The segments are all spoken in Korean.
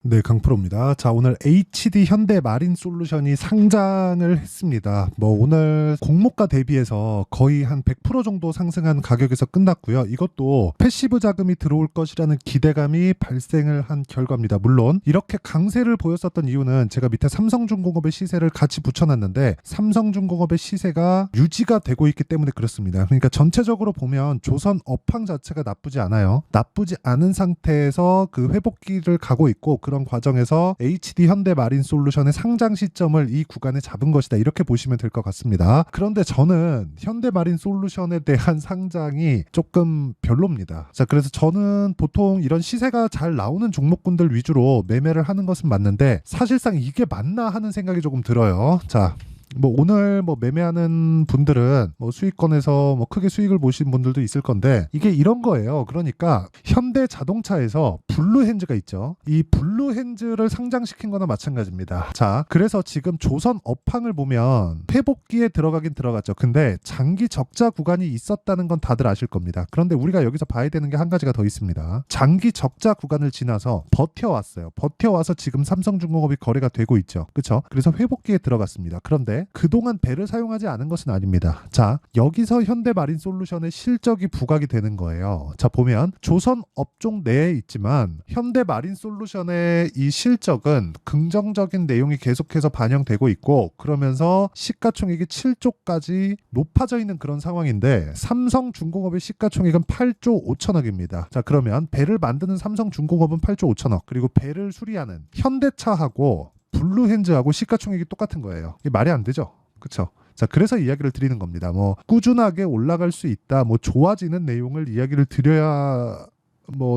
네, 강프로입니다. 자, 오늘 HD 현대마린솔루션이 상장을 했습니다. 오늘 공모가 대비해서 거의 한 100% 정도 상승한 가격에서 끝났고요. 이것도 패시브 자금이 들어올 것이라는 기대감이 발생을 한 결과입니다. 물론 이렇게 강세를 보였었던 이유는 제가 밑에 삼성중공업의 시세를 같이 붙여놨는데 삼성중공업의 시세가 유지가 되고 있기 때문에 그렇습니다. 그러니까 전체적으로 보면 조선 업황 자체가 나쁘지 않아요. 나쁘지 않은 상태에서 그 회복기를 가고 있고 그런 과정에서 HD 현대마린솔루션의 상장 시점을 이 구간에 잡은 것이다. 이렇게 보시면 될 것 같습니다. 그런데 저는 현대마린솔루션에 대한 상장이 조금 별로입니다. 자, 그래서 저는 보통 이런 시세가 잘 나오는 종목군들 위주로 매매를 하는 것은 맞는데 사실상 이게 맞나 하는 생각이 조금 들어요. 자, 오늘 매매하는 분들은 수익권에서 크게 수익을 보신 분들도 있을 건데 이게 이런 거예요. 그러니까 현대 자동차에서 블루핸즈가 있죠. 이 블루핸즈를 상장시킨 거나 마찬가지입니다. 자, 그래서 지금 조선 업황을 보면 회복기에 들어가긴 들어갔죠. 근데 장기 적자 구간이 있었다는 건 다들 아실 겁니다. 그런데 우리가 여기서 봐야 되는 게 한 가지가 더 있습니다. 장기 적자 구간을 지나서 버텨왔어요. 버텨와서 지금 삼성중공업이 거래가 되고 있죠. 그렇죠? 그래서 회복기에 들어갔습니다. 그런데 그동안 배를 사용하지 않은 것은 아닙니다. 자, 여기서 현대마린솔루션의 실적이 부각이 되는 거예요. 자, 보면 조선 업종 내에 있지만 현대마린솔루션의 이 실적은 긍정적인 내용이 계속해서 반영되고 있고 그러면서 시가총액이 7조까지 높아져 있는 그런 상황인데 삼성중공업의 시가총액은 8조 5천억입니다. 자, 그러면 배를 만드는 삼성중공업은 8조 5천억 그리고 배를 수리하는 현대차하고 블루핸즈하고 시가총액이 똑같은 거예요. 이게 말이 안 되죠. 그렇죠? 자, 그래서 이야기를 드리는 겁니다. 꾸준하게 올라갈 수 있다. 좋아지는 내용을 이야기를 드려야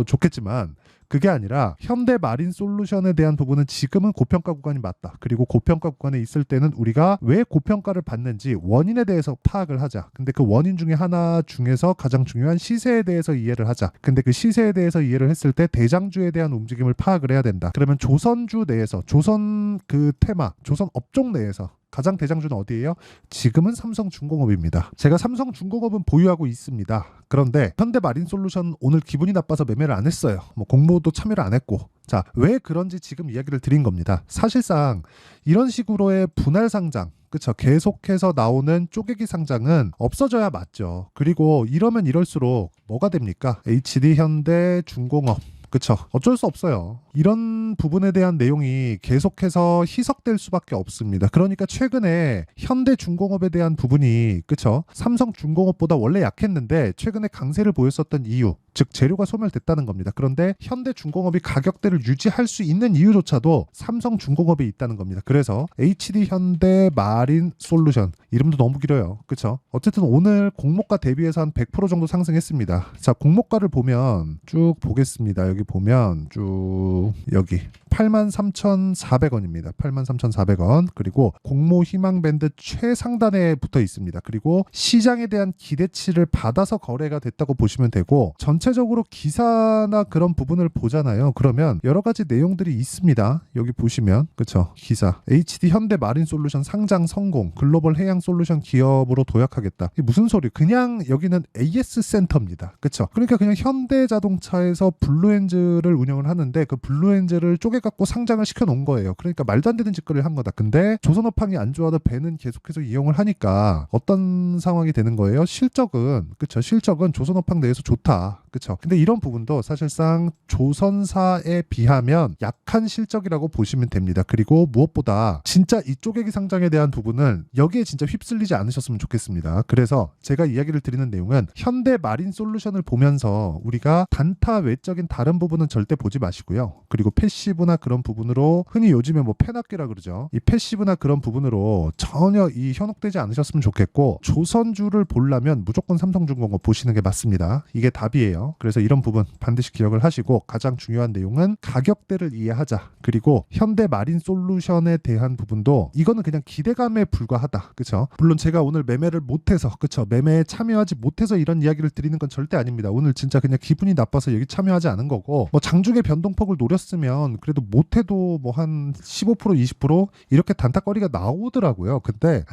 좋겠지만 그게 아니라 현대마린솔루션에 대한 부분은 지금은 고평가 구간이 맞다. 그리고 고평가 구간에 있을 때는 우리가 왜 고평가를 받는지 원인에 대해서 파악을 하자. 근데 그 원인 중에 하나 중에서 가장 중요한 시세에 대해서 이해를 하자. 근데 그 시세에 대해서 이해를 했을 때 대장주에 대한 움직임을 파악을 해야 된다. 그러면 조선주 내에서 조선 그 테마, 조선 업종 내에서 가장 대장주는 어디예요? 지금은 삼성중공업입니다. 제가 삼성중공업은 보유하고 있습니다. 그런데 현대마린솔루션 오늘 기분이 나빠서 매매를 안 했어요. 공모도 참여를 안 했고. 자, 왜 그런지 지금 이야기를 드린 겁니다. 사실상 이런 식으로의 분할 상장, 그쵸? 계속해서 나오는 쪼개기 상장은 없어져야 맞죠. 그리고 이러면 이럴수록 뭐가 됩니까? HD 현대중공업. 그쵸. 어쩔 수 없어요. 이런 부분에 대한 내용이 계속해서 희석될 수밖에 없습니다. 그러니까 최근에 현대중공업에 대한 부분이 그쵸. 삼성중공업보다 원래 약했는데 최근에 강세를 보였었던 이유, 즉 재료가 소멸됐다는 겁니다. 그런데 현대중공업이 가격대를 유지할 수 있는 이유조차도 삼성중공업에 있다는 겁니다. 그래서 HD 현대마린솔루션 이름도 너무 길어요. 그쵸. 어쨌든 오늘 공모가 대비해서 한 100% 정도 상승했습니다. 자, 공모가를 보면 쭉 보겠습니다. 여기 보면 쭉 여기 83,400원입니다. 83,400원. 그리고 공모 희망 밴드 최상단에 붙어 있습니다. 그리고 시장에 대한 기대치를 받아서 거래가 됐다고 보시면 되고 전체적으로 기사나 그런 부분을 보잖아요. 그러면 여러 가지 내용들이 있습니다. 여기 보시면 그쵸? 기사 HD 현대마린솔루션 상장 성공 글로벌 해양 솔루션 기업으로 도약하겠다. 이게 무슨 소리? 그냥 여기는 AS 센터입니다. 그쵸? 그러니까 그냥 현대자동차에서 블루엔즈를 운영을 하는데 그 블루엔즈를 쪼개갖고 상장을 시켜놓은 거예요. 그러니까 말도 안 되는 짓거리를 한 거다. 근데 조선업황이 안 좋아도 배는 계속해서 이용을 하니까 어떤 상황이 되는 거예요? 실적은 그쵸? 실적은 조선업황 내에서 좋다. 그쵸? 근데 이런 부분도 사실상 조선사에 비하면 약한 실적이라고 보시면 됩니다. 그리고 무엇보다 진짜 이 쪼개기 상장에 대한 부분은 여기에 진짜 휩쓸리지 않으셨으면 좋겠습니다. 그래서 제가 이야기를 드리는 내용은 현대마린솔루션을 보면서 우리가 단타 외적인 다른 부분은 절대 보지 마시고요. 그리고 패시브나 그런 부분으로 흔히 요즘에 패납기라 그러죠. 이 패시브나 그런 부분으로 전혀 이 현혹되지 않으셨으면 좋겠고 조선주를 보려면 무조건 삼성중공업 보시는 게 맞습니다. 이게 답이에요. 그래서 이런 부분 반드시 기억을 하시고 가장 중요한 내용은 가격대를 이해하자. 그리고 현대마린솔루션에 대한 부분도 이거는 그냥 기대감에 불과하다. 그쵸? 물론 제가 오늘 매매를 못해서 그쵸? 매매에 참여하지 못해서 이런 이야기를 드리는 건 절대 아닙니다. 오늘 진짜 그냥 기분이 나빠서 여기 참여하지 않은 거고 장중에 변동폭을 노렸으면 그래도 못해도 뭐 한 15% 20% 이렇게 단타거리가 나오더라고요. 근데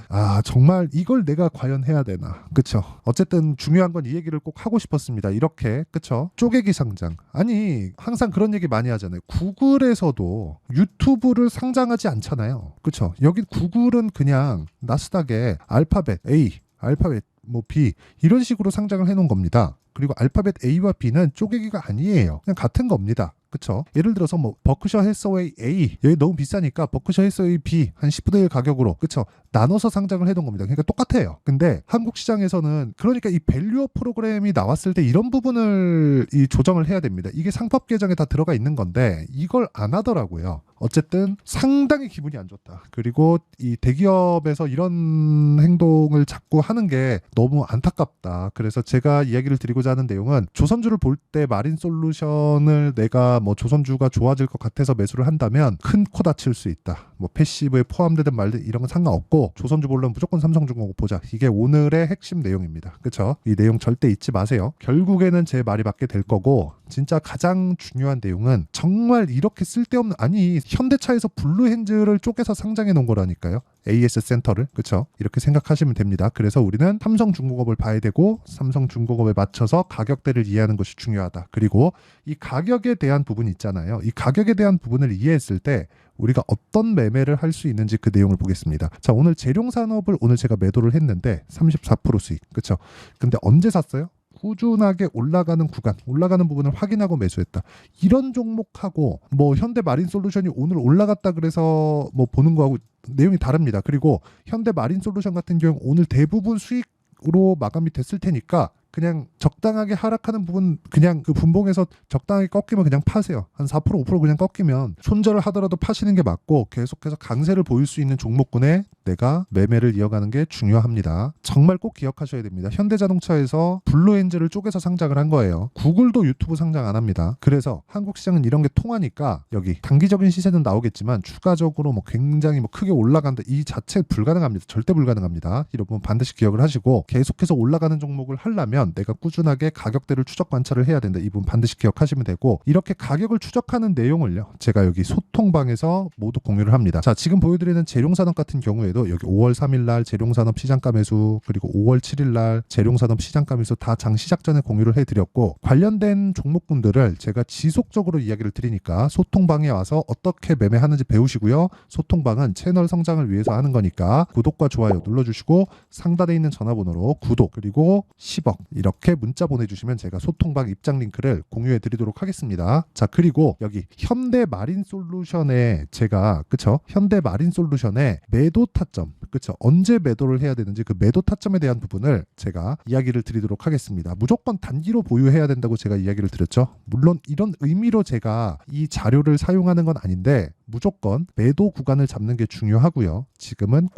정말 이걸 내가 과연 해야 되나, 그쵸? 어쨌든 중요한 건 이 얘기를 꼭 하고 싶었습니다. 이렇게, 그쵸? 쪼개기 상장. 아니, 항상 그런 얘기 많이 하잖아요. 구글에서도 유튜브를 상장하지 않잖아요. 그쵸? 여기 구글은 그냥 나스닥에 알파벳 A, 알파벳 뭐 B 이런 식으로 상장을 해놓은 겁니다. 그리고 알파벳 A와 B는 쪼개기가 아니에요. 그냥 같은 겁니다. 그쵸? 예를 들어서 뭐 버크셔 해서웨이 A 여기 너무 비싸니까 버크셔 해서웨이 B 한 10분의 1 가격으로, 그쵸? 나눠서 상장을 해놓은 겁니다. 그러니까 똑같아요. 근데 한국 시장에서는 그러니까 이 밸류어 프로그램이 나왔을 때 이런 부분을 이 조정을 해야 됩니다. 이게 상법 개정에 다 들어가 있는 건데 이걸 안 하더라고요. 어쨌든 상당히 기분이 안 좋다. 그리고 이 대기업에서 이런 행동을 자꾸 하는 게 너무 안타깝다. 그래서 제가 이야기를 드리고자 하는 내용은, 조선주를 볼 때 마린솔루션을 내가 뭐 조선주가 좋아질 것 같아서 매수를 한다면 큰 코 다칠 수 있다. 뭐 패시브에 포함되든 말든 이런 건 상관없고, 조선주 보려면 무조건 삼성중공업 보자. 이게 오늘의 핵심 내용입니다. 그쵸? 이 내용 절대 잊지 마세요. 결국에는 제 말이 맞게 될 거고, 진짜 가장 중요한 내용은 정말 이렇게 쓸데없는, 아니 현대차에서 블루핸즈를 쪼개서 상장해 놓은 거라니까요. AS 센터를. 그쵸? 이렇게 생각하시면 됩니다. 그래서 우리는 삼성중공업을 봐야 되고, 삼성중공업에 맞춰서 가격대를 이해하는 것이 중요하다. 그리고 이 가격에 대한 부분이 있잖아요. 이 가격에 대한 부분을 이해했을 때 우리가 어떤 매매를 할 수 있는지 그 내용을 보겠습니다. 자, 오늘 재룡산업을 오늘 제가 매도를 했는데 34% 수익. 그쵸? 근데 언제 샀어요? 꾸준하게 올라가는 구간, 올라가는 부분을 확인하고 매수했다. 이런 종목하고 뭐 현대마린솔루션이 오늘 올라갔다 그래서 뭐 보는 거하고 내용이 다릅니다. 그리고 현대마린솔루션 같은 경우 오늘 대부분 수익으로 마감이 됐을 테니까 그냥 적당하게 하락하는 부분, 그냥 그 분봉에서 적당하게 꺾이면 그냥 파세요. 한 4% 5% 그냥 꺾이면 손절을 하더라도 파시는 게 맞고, 계속해서 강세를 보일 수 있는 종목군에 내가 매매를 이어가는 게 중요합니다. 정말 꼭 기억하셔야 됩니다. 현대자동차에서 블루엔젤을 쪼개서 상장을 한 거예요. 구글도 유튜브 상장 안 합니다. 그래서 한국 시장은 이런 게 통하니까 여기 단기적인 시세는 나오겠지만 추가적으로 뭐 굉장히 뭐 크게 올라간다, 이 자체 불가능합니다. 절대 불가능합니다. 여러분 반드시 기억을 하시고, 계속해서 올라가는 종목을 하려면 내가 꾸준하게 가격대를 추적 관찰을 해야 된다. 이 부분 반드시 기억하시면 되고, 이렇게 가격을 추적하는 내용을요, 제가 여기 소통방에서 모두 공유를 합니다. 자, 지금 보여드리는 재룡산업 같은 경우에도 여기 5월 3일 날 재룡산업 시장가 매수, 그리고 5월 7일 날 재룡산업 시장가 매수 다 장 시작 전에 공유를 해드렸고, 관련된 종목군들을 제가 지속적으로 이야기를 드리니까 소통방에 와서 어떻게 매매하는지 배우시고요. 소통방은 채널 성장을 위해서 하는 거니까 구독과 좋아요 눌러주시고, 상단에 있는 전화번호로 구독 그리고 10억 이렇게 문자 보내주시면 제가 소통방 입장 링크를 공유해 드리도록 하겠습니다. 자, 그리고 여기 현대마린솔루션에 제가, 그쵸? 현대마린솔루션의 매도 타점, 그쵸? 언제 매도를 해야 되는지 그 매도 타점에 대한 부분을 제가 이야기를 드리도록 하겠습니다. 무조건 단기로 보유해야 된다고 제가 이야기를 드렸죠. 물론 이런 의미로 제가 이 자료를 사용하는 건 아닌데, 무조건 매도 구간을 잡는 게 중요하고요. 지금은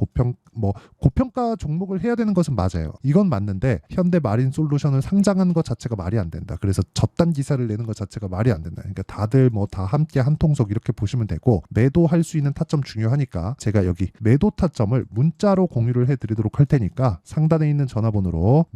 고평가 종목을 해야 되는 것은 맞아요. 이건 맞는데 현대마린솔루션을 상장하는 것 자체가 말이 안 된다. 그래서 저단 기사를 내는 것 자체가 말이 안 된다. 그러니까 다들 뭐 다 함께 한 통속 이렇게 보시면 되고, 매도할 수 있는 타점 중요하니까 제가 여기 매도 타점을 문자로 공유를 해드리도록 할 테니까 상단에 있는 전화번호로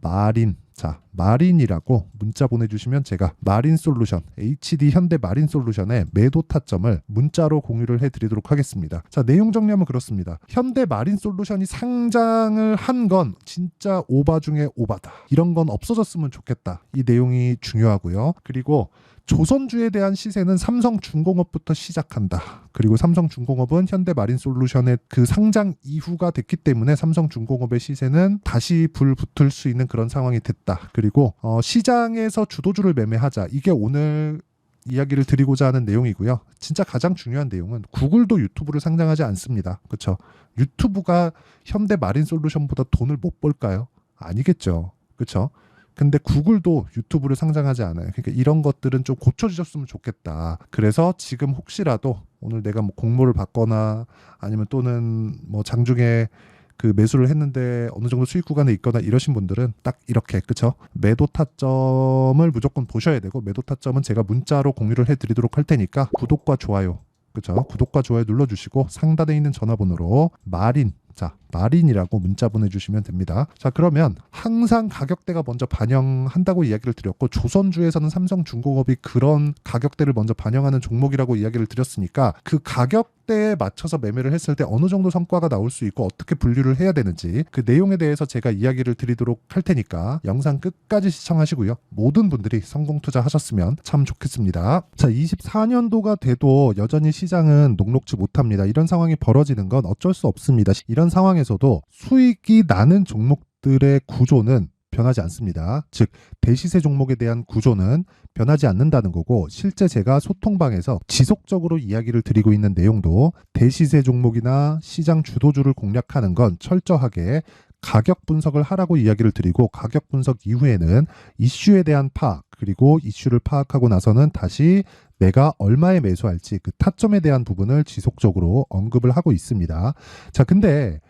마린이라고 문자 보내주시면 제가 마린솔루션, HD 현대마린솔루션의 매도 타점을 문자로 공유를 해드리도록 하겠습니다. 자, 내용 정리하면 그렇습니다. 현대마린솔루션이 상장을 한 건 진짜 오바 중에 오바다. 이런 건 없어졌으면 좋겠다. 이 내용이 중요하고요. 그리고 조선주에 대한 시세는 삼성중공업부터 시작한다. 그리고 삼성중공업은 현대마린솔루션의 그 상장 이후가 됐기 때문에 삼성중공업의 시세는 다시 불 붙을 수 있는 그런 상황이 됐다. 그리고 시장에서 주도주를 매매하자. 이게 오늘 이야기를 드리고자 하는 내용이고요. 진짜 가장 중요한 내용은 구글도 유튜브를 상장하지 않습니다. 그렇죠? 유튜브가 현대마린솔루션보다 돈을 못 벌까요? 아니겠죠. 그렇죠? 근데 구글도 유튜브를 상장하지 않아요. 그러니까 이런 것들은 좀 고쳐주셨으면 좋겠다. 그래서 지금 혹시라도 오늘 내가 뭐 공모를 받거나 아니면 또는 뭐 장중에 그 매수를 했는데 어느 정도 수익 구간에 있거나 이러신 분들은 딱 이렇게, 그쵸? 매도 타점을 무조건 보셔야 되고, 매도 타점은 제가 문자로 공유를 해드리도록 할 테니까 구독과 좋아요, 그쵸? 구독과 좋아요 눌러주시고 상단에 있는 전화번호로 마린, 자, 마린이라고 문자 보내주시면 됩니다. 자, 그러면 항상 가격대가 먼저 반영한다고 이야기를 드렸고, 조선주에서는 삼성중공업이 그런 가격대를 먼저 반영하는 종목이라고 이야기를 드렸으니까 그 가격대에 맞춰서 매매를 했을 때 어느 정도 성과가 나올 수 있고 어떻게 분류를 해야 되는지 그 내용에 대해서 제가 이야기를 드리도록 할 테니까 영상 끝까지 시청하시고요. 모든 분들이 성공 투자하셨으면 참 좋겠습니다. 자, 24년도가 돼도 여전히 시장은 녹록지 못합니다. 이런 상황이 벌어지는 건 어쩔 수 없습니다. 이런 상황에서도 수익이 나는 종목들의 구조는 변하지 않습니다. 즉 대시세 종목에 대한 구조는 변하지 않는다는 거고, 실제 제가 소통방에서 지속적으로 이야기를 드리고 있는 내용도 대시세 종목이나 시장 주도주를 공략하는 건 철저하게 가격 분석을 하라고 이야기를 드리고, 가격 분석 이후에는 이슈에 대한 파악, 그리고 이슈를 파악하고 나서는 다시 내가 얼마에 매수할지 그 타점에 대한 부분을 지속적으로 언급을 하고 있습니다. 자, 근데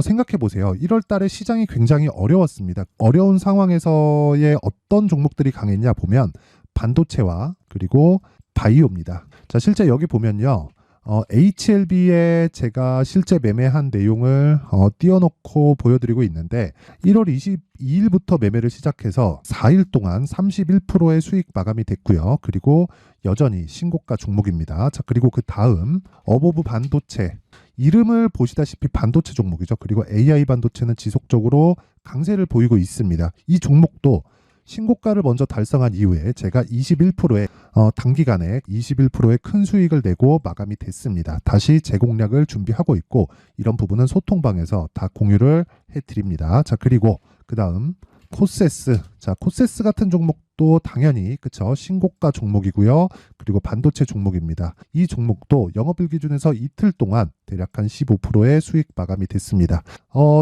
생각해 보세요. 1월 달에 시장이 굉장히 어려웠습니다. 어려운 상황에서의 어떤 종목들이 강했냐 보면 반도체와 그리고 바이오입니다. 자, 실제 여기 보면요. HLB에 제가 실제 매매한 내용을 띄워놓고 보여드리고 있는데, 1월 22일부터 매매를 시작해서 4일 동안 31%의 수익 마감이 됐고요. 그리고 여전히 신고가 종목입니다. 자, 그리고 그 다음 어보브 반도체, 이름을 보시다시피 반도체 종목이죠. 그리고 AI 반도체는 지속적으로 강세를 보이고 있습니다. 이 종목도 신고가를 먼저 달성한 이후에 제가 21%의 단기간에 21%의 큰 수익을 내고 마감이 됐습니다. 다시 재공략을 준비하고 있고, 이런 부분은 소통방에서 다 공유를 해드립니다. 자, 그리고 그 다음 코세스. 자, 코세스 같은 종목도 당연히 그쵸, 신고가 종목이고요. 그리고 반도체 종목입니다. 이 종목도 영업일 기준에서 이틀 동안 대략 한 15%의 수익 마감이 됐습니다.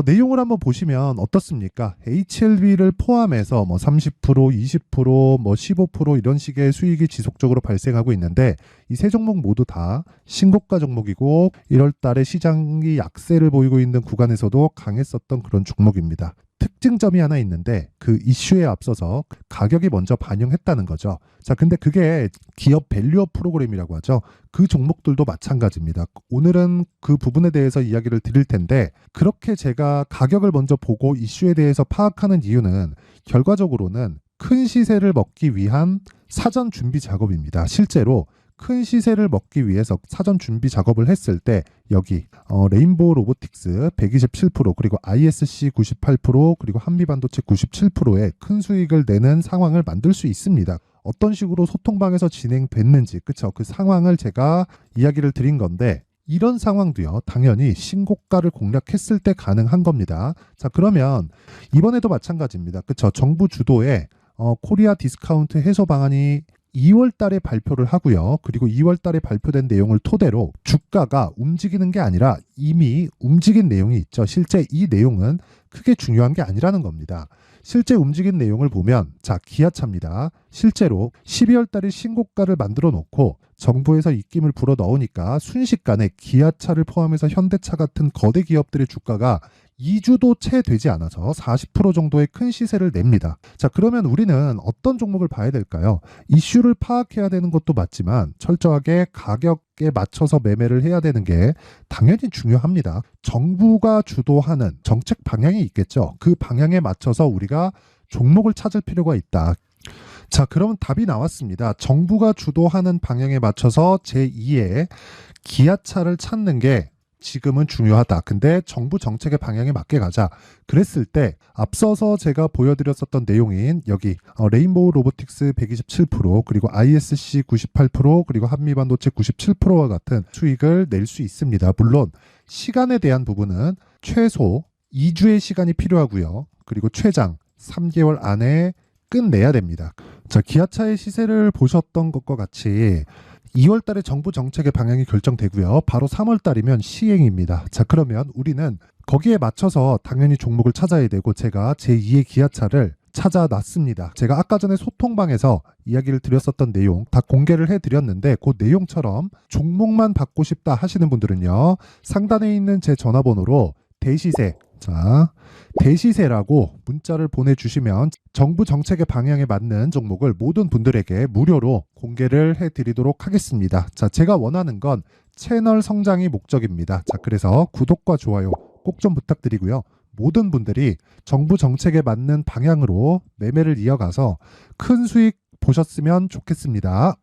내용을 한번 보시면 어떻습니까? HLB를 포함해서 뭐 30%, 20%, 뭐 15% 이런 식의 수익이 지속적으로 발생하고 있는데, 이 세 종목 모두 다 신고가 종목이고 1월 달에 시장이 약세를 보이고 있는 구간에서도 강했었던 그런 종목입니다. 특징점이 하나 있는데, 그 이슈에 앞서서 가격이 먼저 반영했다는 거죠. 자, 근데 그게 기업 밸류업 프로그램이라고 하죠. 그 종목들도 마찬가지입니다. 오늘은 그 부분에 대해서 이야기를 드릴 텐데, 그렇게 제가 가격을 먼저 보고 이슈에 대해서 파악하는 이유는 결과적으로는 큰 시세를 먹기 위한 사전 준비 작업입니다. 실제로 큰 시세를 먹기 위해서 사전 준비 작업을 했을 때 여기 레인보우 로보틱스 127%, 그리고 ISC 98%, 그리고 한미반도체 97%의 큰 수익을 내는 상황을 만들 수 있습니다. 어떤 식으로 소통방에서 진행됐는지, 그쵸? 그 상황을 제가 이야기를 드린 건데, 이런 상황도요, 당연히 신고가를 공략했을 때 가능한 겁니다. 자, 그러면 이번에도 마찬가지입니다. 그쵸? 정부 주도의 코리아 디스카운트 해소 방안이 2월 달에 발표를 하고요. 그리고 2월 달에 발표된 내용을 토대로 주가가 움직이는 게 아니라 이미 움직인 내용이 있죠. 실제 이 내용은 크게 중요한 게 아니라는 겁니다. 실제 움직인 내용을 보면, 자, 기아차입니다. 실제로 12월 달에 신고가를 만들어 놓고 정부에서 입김을 불어 넣으니까 순식간에 기아차를 포함해서 현대차 같은 거대 기업들의 주가가 2주도 채 되지 않아서 40% 정도의 큰 시세를 냅니다. 자, 그러면 우리는 어떤 종목을 봐야 될까요? 이슈를 파악해야 되는 것도 맞지만 철저하게 가격에 맞춰서 매매를 해야 되는 게 당연히 중요합니다. 정부가 주도하는 정책 방향이 있겠죠. 그 방향에 맞춰서 우리가 종목을 찾을 필요가 있다. 자, 그럼 답이 나왔습니다. 정부가 주도하는 방향에 맞춰서 제2의 기아차를 찾는 게 지금은 중요하다. 근데 정부 정책의 방향에 맞게 가자. 그랬을 때 앞서서 제가 보여드렸었던 내용인 여기 레인보우 로보틱스 127%, 그리고 ISC 98%, 그리고 한미반도체 97%와 같은 수익을 낼 수 있습니다. 물론 시간에 대한 부분은 최소 2주의 시간이 필요하고요. 그리고 최장 3개월 안에 끝내야 됩니다. 자, 기아차의 시세를 보셨던 것과 같이 2월 달에 정부 정책의 방향이 결정되고요. 바로 3월 달이면 시행입니다. 자, 그러면 우리는 거기에 맞춰서 당연히 종목을 찾아야 되고, 제가 제2의 기아차를 찾아놨습니다. 제가 아까 전에 소통방에서 이야기를 드렸었던 내용 다 공개를 해드렸는데, 그 내용처럼 종목만 받고 싶다 하시는 분들은요, 상단에 있는 제 전화번호로 대시세, 자, 대시세라고 문자를 보내주시면 정부 정책의 방향에 맞는 종목을 모든 분들에게 무료로 공개를 해드리도록 하겠습니다. 자, 제가 원하는 건 채널 성장이 목적입니다. 자, 그래서 구독과 좋아요 꼭 좀 부탁드리고요. 모든 분들이 정부 정책에 맞는 방향으로 매매를 이어가서 큰 수익 보셨으면 좋겠습니다.